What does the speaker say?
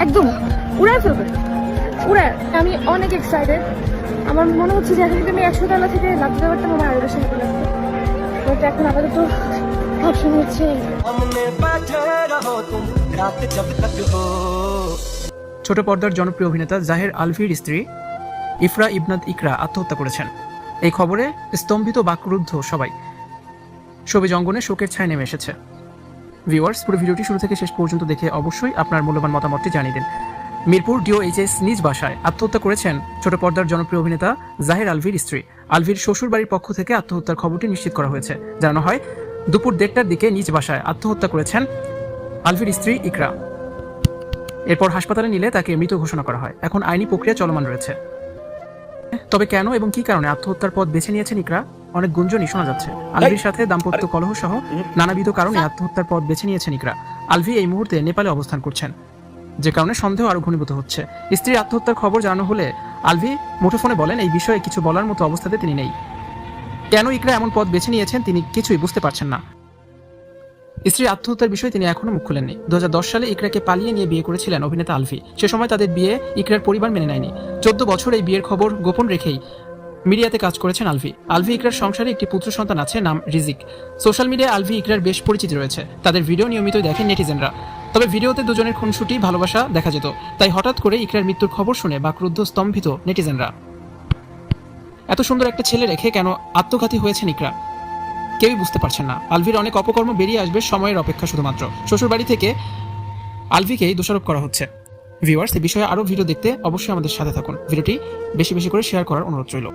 একদম উড়ায় ফেলবে, উড়ায়। আমি অনেক এক্সাইটেড। আমার মনে হচ্ছে যে এখন যদি আমি 100 তলা থেকে লাফতে পারতাম আমার আরো বেশি ভালো লাগতো। তো এখন আপাতত অপশন হচ্ছে ছোট পর্দার জনপ্রিয় অভিনেতা জাহের আলভির স্ত্রী ইফরা ইবনাত ইকরা আত্মহত্যা করেছেন। এই খবরে স্তম্ভিত বাকরুদ্ধ সবাই। শোবিজ অঙ্গনে শোকের ছায়া নেমে এসেছে। ভিউয়ার্স, পুরো ভিডিওটি শুরু থেকে শেষ পর্যন্ত দেখে অবশ্যই আপনার মূল্যবান মতামতটি জানিয়ে দিন। মিরপুর ডিওএইচএস নিজ বাসায় আত্মহত্যা করেছেন ছোট পর্দার জনপ্রিয় অভিনেতা জাহের আলভির স্ত্রী। আলভির শ্বশুর বাড়ির পক্ষ থেকে আত্মহত্যার খবরটি নিশ্চিত করা হয়েছে। জানানো হয় দুপুর 1:30টার দিকে নিজ বাসায় আত্মহত্যা করেছেন আলভির স্ত্রী ইকরা। এরপর হাসপাতালে নিলে তাকে মৃত ঘোষণা করা হয়। এখন আইনি প্রক্রিয়া চলমান রয়েছে। তবে কেন এবং কি কারণে আত্মহত্যার পথ বেছে নিয়েছেন ইকরা? অনেক গুঞ্জনই শোনা যাচ্ছে। আলভির সাথে দাম্পত্য কলহ সহ নানাবিধ কারণে আত্মহত্যার পথ বেছে নিয়েছেন ইকরা। আলভি এই মুহূর্তে নেপালে অবস্থান করছেন, যে কারণে সন্দেহ আরো ঘনীভূত হচ্ছে। স্ত্রীর আত্মহত্যার খবর জানানো হলে আলভি মুঠোফোনে বলেন এই বিষয়ে কিছু বলার মতো অবস্থাতে তিনি নেই। কেন ইকরা এমন পথ বেছে নিয়েছেন তিনি কিছুই বুঝতে পারছেন না। স্ত্রীর আত্মহত্যার বিষয়ে তিনি এখনো মুখ খুলেননি। 2010 সালে ইকরাকে পালিয়ে নিয়ে বিয়ে করেছিলেন অভিনেতা আলভি। সে সময় তাদের বিয়ে ইকরার পরিবার মেনে নেয়নি। 14 বছর এই বিয়ের খবর গোপন রেখেই মিডিয়াতে কাজ করেছেন আলভি। আলভি ইকরার সংসারে একটি পুত্র সন্তান আছে, নাম রিজিক। সোশ্যাল মিডিয়ায় আলভি ইকরার বেশ পরিচিতি রয়েছে। তাদের ভিডিও নিয়মিতই দেখেন নেটিজেনরা। তবে ভিডিওতে দুজনের খুনসুটি ভালোবাসা দেখা যেত। তাই হঠাৎ করে ইকরার মৃত্যুর খবর শুনে বাকরুদ্ধ স্তম্ভিত নেটিজেনরা। এত সুন্দর একটা ছেলে রেখে কেন আত্মঘাতী হয়েছেন ইকরা, কেউই বুঝতে পারছেন না। আলভির অনেক অপকর্ম বেরিয়ে আসবে, সময়ের অপেক্ষা শুধুমাত্র। শ্বশুর বাড়ি থেকে আলভিকেই দোষারোপ করা হচ্ছে। ভিউয়ার্স, এই বিষয়ে আরও ভিডিও দেখতে অবশ্যই আমাদের সাথে থাকুন। ভিডিওটি বেশি বেশি করে শেয়ার করার অনুরোধ রইল।